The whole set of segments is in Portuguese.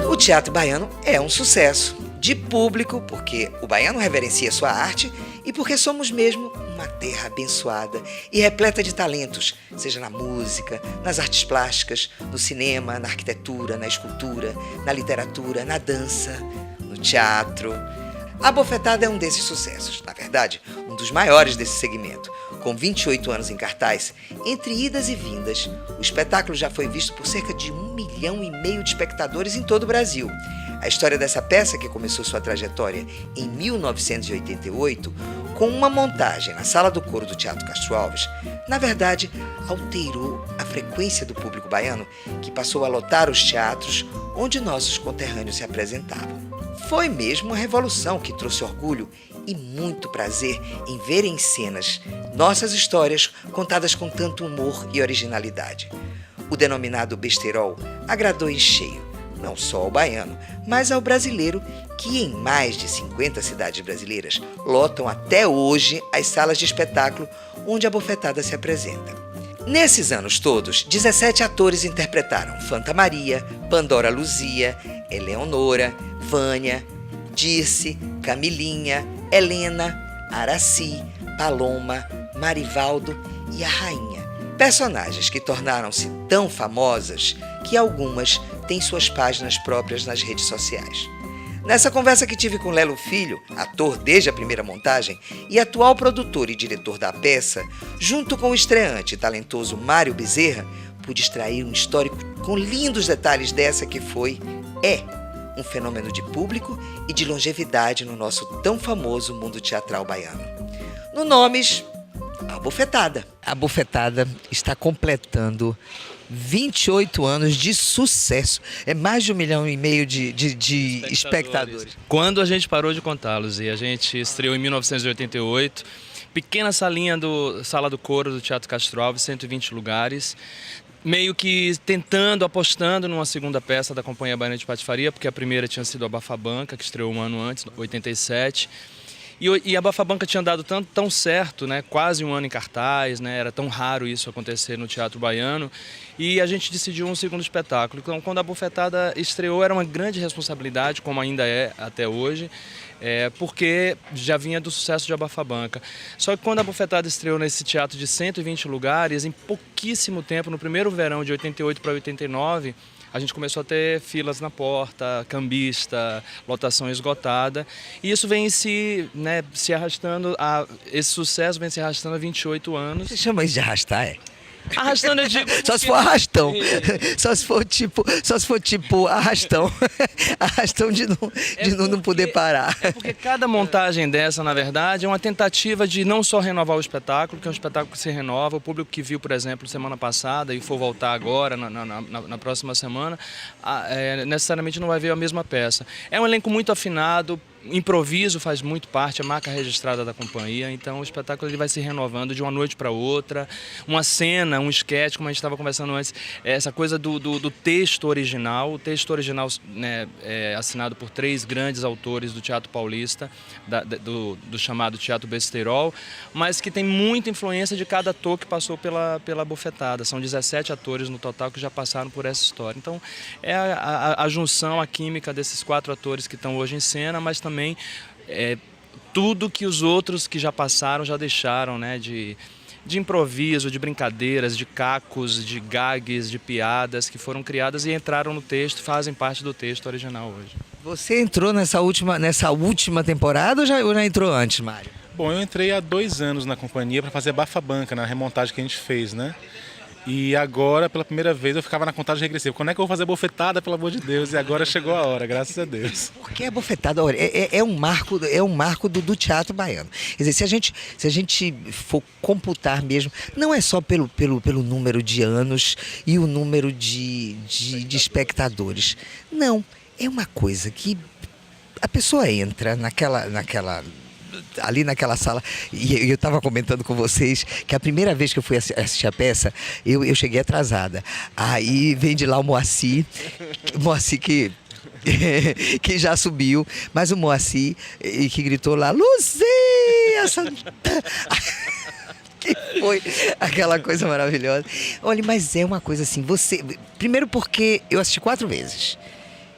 O teatro baiano é um sucesso de público, porque o baiano reverencia sua arte e porque somos mesmo uma terra abençoada e repleta de talentos, seja na música, nas artes plásticas, no cinema, na arquitetura, na escultura, na literatura, na dança, no teatro. A Bofetada é um desses sucessos, na verdade, um dos maiores desse segmento. Com 28 anos em cartaz, entre idas e vindas, o espetáculo já foi visto por cerca de 1,5 milhão de espectadores em todo o Brasil. A história dessa peça, que começou sua trajetória em 1988, com uma montagem na Sala do Coro do Teatro Castro Alves, na verdade, alterou a frequência do público baiano, que passou a lotar os teatros onde nossos conterrâneos se apresentavam. Foi mesmo uma revolução que trouxe orgulho e muito prazer em ver em cenas nossas histórias contadas com tanto humor e originalidade. O denominado besterol agradou em cheio, não só ao baiano, mas ao brasileiro, que em mais de 50 cidades brasileiras lotam até hoje as salas de espetáculo onde a Bofetada se apresenta. Nesses anos todos, 17 atores interpretaram Fanta Maria, Pandora Luzia, Eleonora, Vânia, Dirce, Camilinha, Helena, Araci, Paloma, Marivaldo e a Rainha. Personagens que tornaram-se tão famosas que algumas têm suas páginas próprias nas redes sociais. Nessa conversa que tive com Lelo Filho, ator desde a primeira montagem e atual produtor e diretor da peça, junto com o estreante e talentoso Mário Bezerra, pude extrair um histórico com lindos detalhes dessa que um fenômeno de público e de longevidade no nosso tão famoso mundo teatral baiano. No Nomes, a Bofetada. A Bofetada está completando 28 anos de sucesso. É mais de 1,5 milhão de espectadores. Quando a gente parou de contá-los, e a gente estreou em 1988, pequena salinha Sala do Coro do Teatro Castro Alves, 120 lugares, meio que apostando numa segunda peça da Companhia Baiana de Patifaria, porque a primeira tinha sido a Bafabanca, que estreou um ano antes, 87. E a Bafabanca tinha dado tão certo, né? Quase um ano em cartaz, né? Era tão raro isso acontecer no teatro baiano. E a gente decidiu um segundo espetáculo. Então, quando a Bofetada estreou, era uma grande responsabilidade, como ainda é até hoje, porque já vinha do sucesso de A Bafabanca. Só que quando a Bofetada estreou nesse teatro de 120 lugares, em pouquíssimo tempo, no primeiro verão de 88 para 89, a gente começou a ter filas na porta, cambista, lotação esgotada. E isso vem se arrastando, esse sucesso vem se arrastando há 28 anos. Você chama isso de arrastar, é? Arrastando, eu digo... Só se for arrastão. Só se for tipo arrastão. Arrastão de não poder parar. É porque cada montagem dessa, na verdade, é uma tentativa de não só renovar o espetáculo, que é um espetáculo que se renova. O público que viu, por exemplo, semana passada e for voltar agora, na próxima semana, necessariamente não vai ver a mesma peça. É um elenco muito afinado. Improviso faz muito parte, a marca registrada da companhia, então o espetáculo ele vai se renovando de uma noite para outra. Uma cena, um esquete, como a gente estava conversando antes, essa coisa do texto original. O texto original, né, é assinado por 3 grandes autores do teatro paulista, do chamado teatro besterol, mas que tem muita influência de cada ator que passou pela Bofetada. São 17 atores no total que já passaram por essa história. Então é a junção, a química desses 4 atores que estão hoje em cena, mas também tudo que os outros que já passaram já deixaram, né, de improviso, de brincadeiras, de cacos, de gags, de piadas que foram criadas e entraram no texto, fazem parte do texto original hoje. Você entrou nessa última temporada ou já entrou antes, Mário? Bom, eu entrei há 2 anos na companhia para fazer a Bafabanca, na remontagem que a gente fez, né? E agora, pela primeira vez, eu ficava na contagem regressiva. Quando é que eu vou fazer a Bofetada, pelo amor de Deus? E agora chegou a hora, graças a Deus. Porque a Bofetada, olha, é um marco do teatro baiano. Quer dizer, se a gente for computar mesmo, não é só pelo número de anos e o número de espectadores. Não, é uma coisa que a pessoa entra ali naquela sala, e eu estava comentando com vocês que a primeira vez que eu fui assistir a peça, eu cheguei atrasada. Aí vem de lá o Moacir que já subiu, mas o Moacir que gritou lá, Luzia! que foi aquela coisa maravilhosa. Olha, mas é uma coisa assim, você... Primeiro porque eu assisti 4 vezes.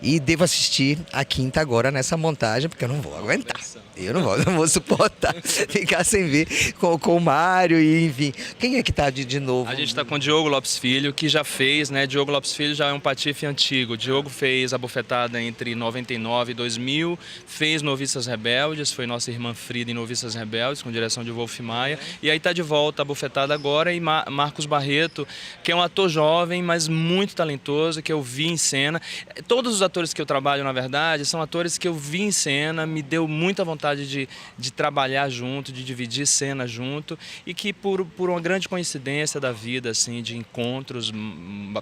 E devo assistir a quinta agora nessa montagem, porque eu não vou aguentar. Eu não vou suportar ficar sem ver com o Mário e enfim. Quem é que tá de novo? A gente está com o Diogo Lopes Filho, que já fez, né? Diogo Lopes Filho já é um patife antigo. O Diogo fez a bofetada entre 99 e 2000, fez Noviças Rebeldes, foi nossa irmã Frida em Noviças Rebeldes, com direção de Wolf Maia. E aí tá de volta a bofetada agora, e Marcos Barreto, que é um ator jovem, mas muito talentoso, que eu vi em cena. Todos os atores que eu trabalho, na verdade, são atores que eu vi em cena, me deu muita vontade de trabalhar junto, de dividir cena junto, e que por uma grande coincidência da vida, assim, de encontros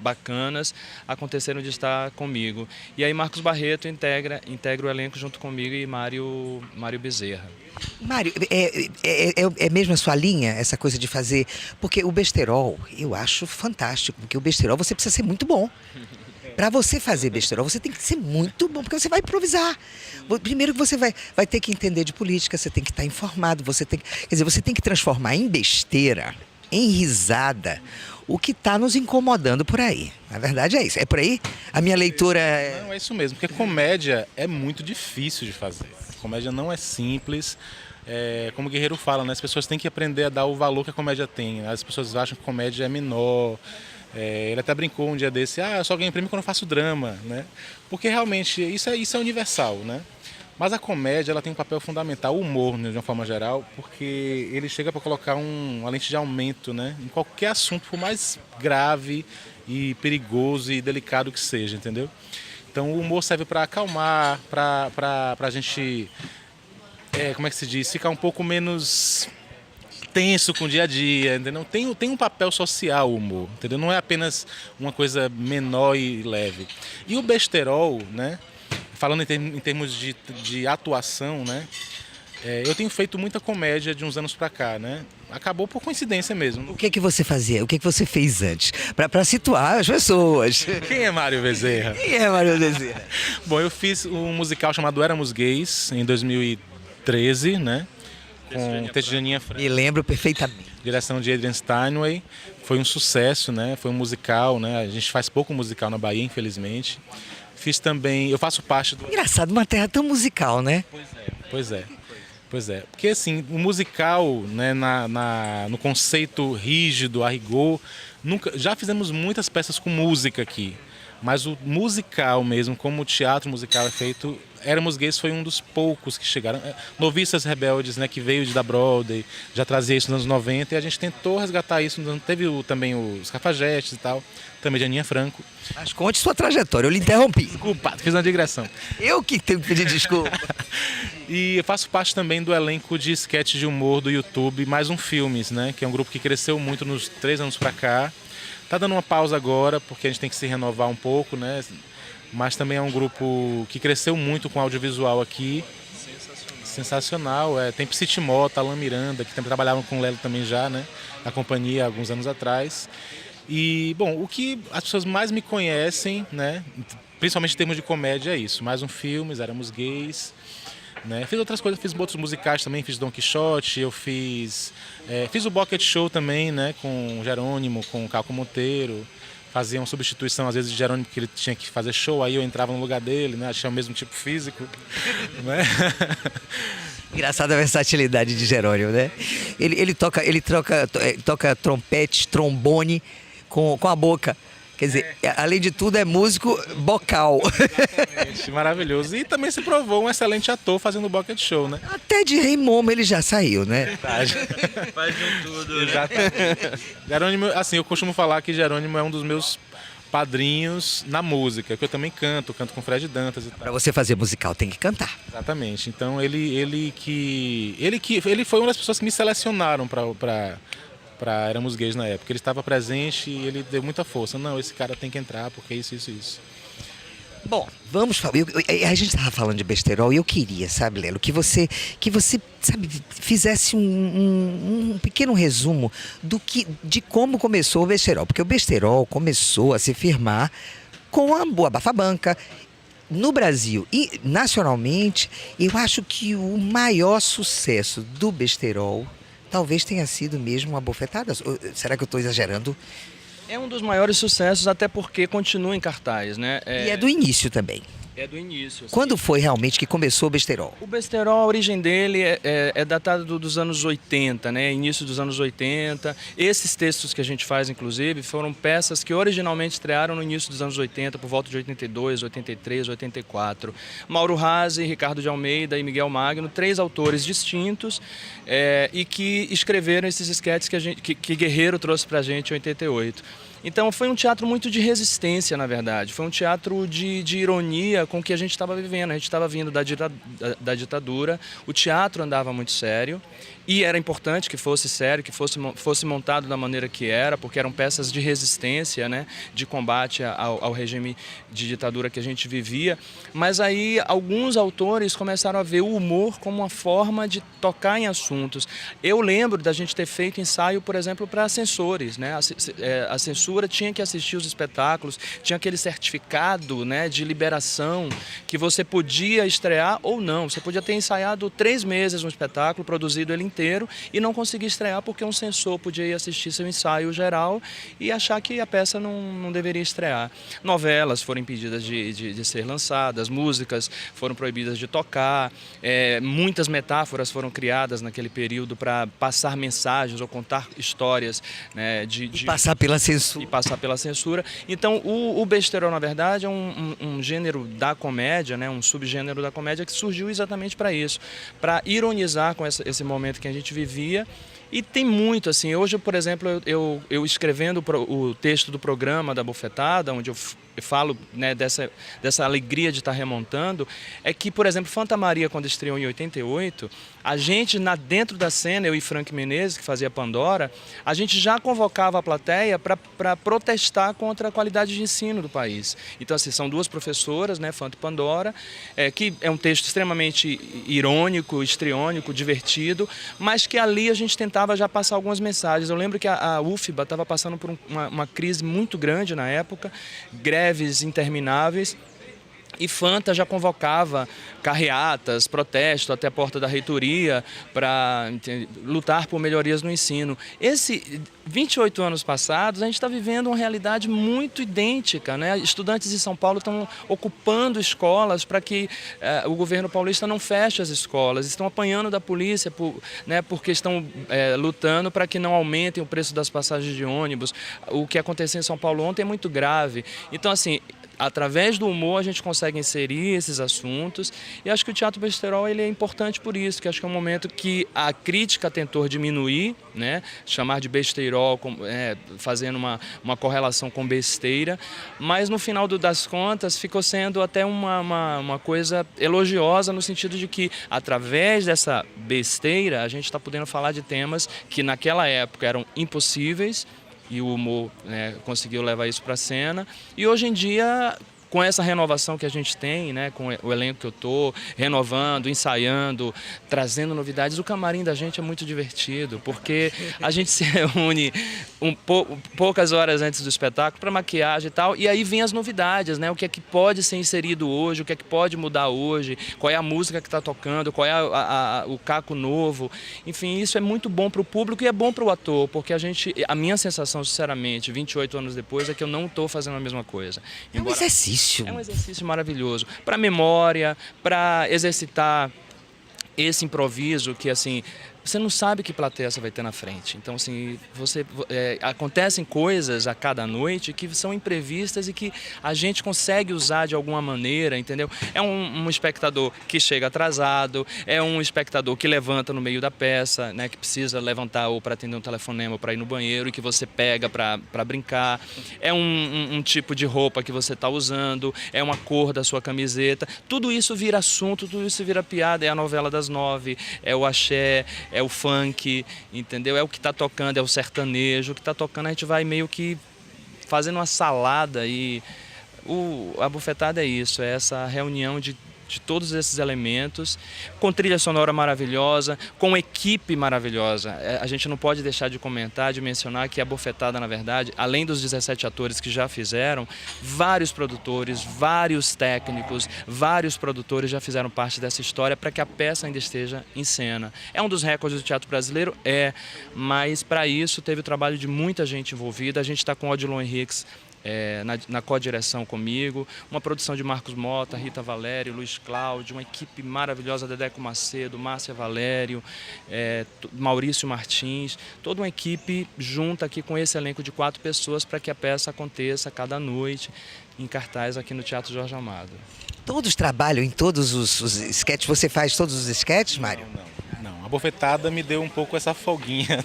bacanas, aconteceram de estar comigo. E aí Marcos Barreto integra o elenco junto comigo e Mário Bezerra. Mário, é mesmo a sua linha, essa coisa de fazer... Porque o besterol, eu acho fantástico, porque o besterol você precisa ser muito bom. Para você fazer besterol, você tem que ser muito bom, porque você vai improvisar. Primeiro que você vai ter que entender de política, você tem que estar informado, você tem que transformar em besteira, em risada, o que está nos incomodando por aí. Na verdade é isso. É por aí? A minha leitura é... Não, é isso mesmo, porque comédia é muito difícil de fazer. Comédia não é simples. Como o Guerreiro fala, né? As pessoas têm que aprender a dar o valor que a comédia tem. As pessoas acham que comédia é menor. Ele até brincou um dia desse, eu só ganho prêmio quando eu faço drama, né? Porque realmente isso é universal, né? Mas a comédia ela tem um papel fundamental, o humor, né, de uma forma geral, porque ele chega para colocar uma lente de aumento, né? Em qualquer assunto, por mais grave e perigoso e delicado que seja, entendeu? Então o humor serve para acalmar, para a gente, como é que se diz, ficar um pouco menos... tenso com o dia a dia, entendeu? Tem um papel social o humor, entendeu? Não é apenas uma coisa menor e leve. E o besterol, né? Falando em termos de atuação, né? Eu tenho feito muita comédia de uns anos pra cá, né? Acabou por coincidência mesmo. O que você fazia? O que você fez antes? Para situar as pessoas. Quem é Mário Bezerra? Quem é Mário Bezerra? Bom, eu fiz um musical chamado Éramos Gays, em 2013, né? Com texto de Aninha Franco. Me lembro perfeitamente. Direção de Adrian Steinway. Foi um sucesso, né? Foi um musical, né? A gente faz pouco musical na Bahia, infelizmente. Fiz também... Eu faço parte do... Engraçado, uma terra tão musical, né? Pois é. Porque, assim, o musical, né, no conceito rígido, a rigor, já fizemos muitas peças com música aqui. Mas o musical mesmo, como o teatro musical é feito, Éramos Gays foi um dos poucos que chegaram. Noviças Rebeldes, né, que veio da Broadway, já trazia isso nos anos 90 e a gente tentou resgatar isso. Teve também os Cafajestes e tal, também de Aninha Franco. Mas conte sua trajetória, eu lhe interrompi. Desculpa, fiz uma digressão. Eu que tenho que pedir desculpa. E eu faço parte também do elenco de sketch de humor do YouTube, Mais Um Filmes, né, que é um grupo que cresceu muito nos 3 anos pra cá. Tá dando uma pausa agora, porque a gente tem que se renovar um pouco, né? Mas também é um grupo que cresceu muito com audiovisual aqui. Sensacional. Tem Psitimota, Alan Miranda, que também trabalhavam com o Lelo também já, né? Na companhia há alguns anos atrás. E, bom, o que as pessoas mais me conhecem, né? Principalmente em termos de comédia, é isso. Mais Um Filmes, Éramos Gays. Né? Fiz outras coisas, fiz outros musicais também, fiz Don Quixote, eu fiz o Bucket Show também, né? Com o Jerônimo, com o Calco Monteiro. Fazia uma substituição, às vezes, de Jerônimo, que ele tinha que fazer show, aí eu entrava no lugar dele, né? Achei o mesmo tipo físico. Né? Engraçada a versatilidade de Jerônimo, né? Ele toca trompete, trombone com a boca. Quer dizer, além de tudo, é músico bocal. Exatamente, maravilhoso. E também se provou um excelente ator fazendo o Bucket Show, né? Até de Rei Momo ele já saiu, né? Verdade. Faz de tudo, né? Exatamente. Jerônimo, assim, eu costumo falar que Jerônimo é um dos meus padrinhos na música, que eu também canto com Fred Dantas e tal. Pra você fazer musical tem que cantar. Exatamente. Então ele foi uma das pessoas que me selecionaram para Éramos Gays na época. Ele estava presente e ele deu muita força. Não, esse cara tem que entrar porque é isso. Bom, vamos falar. A gente estava falando de besterol e eu queria, sabe, Lelo, que você sabe, fizesse um pequeno resumo de como começou o besterol. Porque o besterol começou a se firmar com a Boa Bafabanca. No Brasil e nacionalmente, eu acho que o maior sucesso do besterol talvez tenha sido mesmo uma bofetada. Será que eu estou exagerando? É um dos maiores sucessos, até porque continua em cartaz, né? E é do início também. É do início. Assim. Quando foi realmente que começou o besterol? O besterol, a origem dele é datada dos anos 80, né? Início dos anos 80. Esses textos que a gente faz, inclusive, foram peças que originalmente estrearam no início dos anos 80, por volta de 82, 83, 84. Mauro Razzi, Ricardo de Almeida e Miguel Magno, 3 autores distintos e que escreveram esses esquetes que Guerreiro trouxe pra gente em 88. Então foi um teatro muito de resistência, na verdade. Foi um teatro de ironia com o que a gente estava vivendo. A gente estava vindo da ditadura, o teatro andava muito sério e era importante que fosse sério, que fosse montado da maneira que era, porque eram peças de resistência, né, de combate ao regime de ditadura que a gente vivia. Mas aí alguns autores começaram a ver o humor como uma forma de tocar em assuntos. Eu lembro da gente ter feito ensaio, por exemplo, para censores, né? A censura tinha que assistir os espetáculos, tinha aquele certificado, né, de liberação que você podia estrear ou não. Você podia ter ensaiado 3 meses um espetáculo, produzido ele inteiro e não conseguir estrear porque um censor podia ir assistir seu ensaio geral e achar que a peça não deveria estrear. Novelas foram impedidas de ser lançadas, músicas foram proibidas de tocar, muitas metáforas foram criadas naquele período para passar mensagens ou contar histórias, né, E passar pela censura. Então, o besterol, na verdade, é um gênero da comédia, né, um subgênero da comédia que surgiu exatamente para isso, para ironizar com esse momento que a gente vivia. E tem muito, assim, hoje, por exemplo, eu escrevendo o texto do programa da Bofetada, onde eu falo, né, dessa alegria de estar remontando, é que, por exemplo, Fanta Maria, quando estreou em 88, a gente, dentro da cena, eu e Frank Menezes, que fazia Pandora, a gente já convocava a plateia para protestar contra a qualidade de ensino do país. Então, assim, são 2 professoras, né, Fanta e Pandora, que é um texto extremamente irônico, histriônico, divertido, mas que ali a gente tentava já passar algumas mensagens. Eu lembro que a UFBA estava passando por uma crise muito grande na época, greves intermináveis, e Fanta já convocava carreatas, protesto até a porta da reitoria para lutar por melhorias no ensino. 28 anos passados, a gente está vivendo uma realidade muito idêntica, né? Estudantes em São Paulo estão ocupando escolas para que o governo paulista não feche as escolas, estão apanhando da polícia porque estão lutando para que não aumentem o preço das passagens de ônibus. O que aconteceu em São Paulo ontem é muito grave. Então, assim, através do humor a gente consegue inserir esses assuntos e acho que o teatro besterol ele é importante por isso, que acho que é um momento que a crítica tentou diminuir, né, chamar de besterol, fazendo uma correlação com besteira, mas no final das contas ficou sendo até uma coisa elogiosa no sentido de que através dessa besteira a gente está podendo falar de temas que naquela época eram impossíveis, e o humor, né, conseguiu levar isso para a cena. E hoje em dia, com essa renovação que a gente tem, né, com o elenco que eu estou renovando, ensaiando, trazendo novidades, o camarim da gente é muito divertido, porque a gente se reúne poucas horas antes do espetáculo para maquiagem e tal, e aí vem as novidades, né, o que é que pode ser inserido hoje, o que é que pode mudar hoje, qual é a música que está tocando, qual é o caco novo. Enfim, isso é muito bom para o público e é bom para o ator, porque a minha sensação, sinceramente, 28 anos depois, é que eu não estou fazendo a mesma coisa. É um exercício. É um exercício maravilhoso para memória, para exercitar esse improviso que, assim, você não sabe que plateia você vai ter na frente. Então, assim, acontecem coisas a cada noite que são imprevistas e que a gente consegue usar de alguma maneira, entendeu? É um espectador que chega atrasado, é um espectador que levanta no meio da peça, né, que precisa levantar ou para atender um telefonema ou para ir no banheiro e que você pega para brincar. É um tipo de roupa que você está usando, é uma cor da sua camiseta. Tudo isso vira assunto, tudo isso vira piada. É a novela das 9, é o axé, é o funk, entendeu? É o que está tocando, é o sertanejo. O que está tocando a gente vai meio que fazendo uma salada e a bufetada é isso, é essa reunião de de todos esses elementos, com trilha sonora maravilhosa, com equipe maravilhosa. A gente não pode deixar de comentar, de mencionar que a Bofetada, na verdade, além dos 17 atores que já fizeram, vários produtores, vários técnicos, vários produtores já fizeram parte dessa história para que a peça ainda esteja em cena. É um dos recordes do teatro brasileiro? Mas para isso teve o trabalho de muita gente envolvida. A gente está com o Odilon Henriques na co-direção comigo, uma produção de Marcos Mota, Rita Valério, Luiz Cláudio, uma equipe maravilhosa, Dedeco Macedo, Márcia Valério, Maurício Martins, toda uma equipe junta aqui com esse elenco de 4 pessoas para que a peça aconteça cada noite em cartaz aqui no Teatro Jorge Amado. Todos trabalham em todos os sketches? Você faz todos os sketches, Mário? Não. A Bofetada me deu um pouco essa folguinha, né?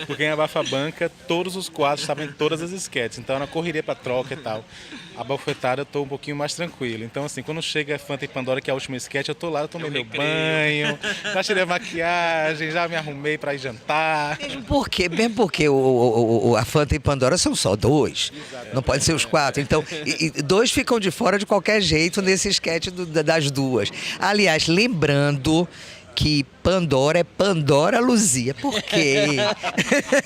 Porque em Abafa Banca, todos os quadros estavam em todas as sketches, então era correria pra troca e tal. A Bofetada eu tô um pouquinho mais tranquilo. Então, assim, quando chega Fanta e Pandora, que é a última sketch, eu tô lá, eu tomei meu banho, já tirei a maquiagem, já me arrumei pra ir jantar. Mesmo porque a Fanta e Pandora são só 2, não pode ser os 4. Então, 2 ficam de fora de qualquer jeito nesse sketch das 2. Aliás, lembrando que Pandora é Pandora Luzia. Por quê?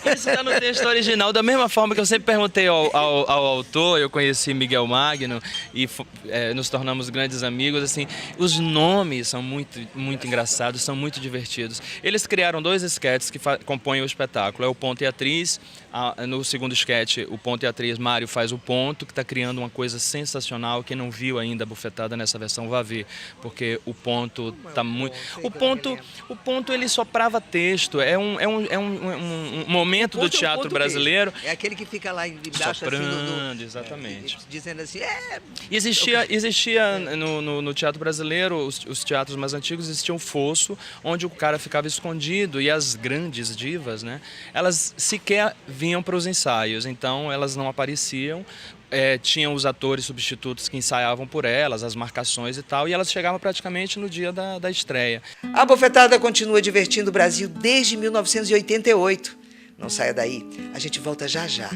Isso está no texto original. Da mesma forma que eu sempre perguntei ao autor, eu conheci Miguel Magno e nos tornamos grandes amigos. Assim, os nomes são muito engraçados, são muito divertidos. Eles criaram 2 sketches que compõem o espetáculo. É o Ponto e Atriz. No segundo sketch, o Ponto e Atriz, Mário faz o ponto, que está criando uma coisa sensacional. Quem não viu ainda a Bofetada nessa versão, vá ver, porque o ponto está muito... O ponto ele soprava texto, é um momento do teatro brasileiro. É aquele que fica lá embaixo soprando, assim, exatamente. Dizendo assim, Existia no teatro brasileiro, os teatros mais antigos, existia um fosso onde o cara ficava escondido e as grandes divas, né, elas sequer vinham para os ensaios, então elas não apareciam. Tinham os atores substitutos que ensaiavam por elas, as marcações e tal, e elas chegavam praticamente no dia da estreia. A Bofetada continua divertindo o Brasil desde 1988. Não saia daí, a gente volta já já.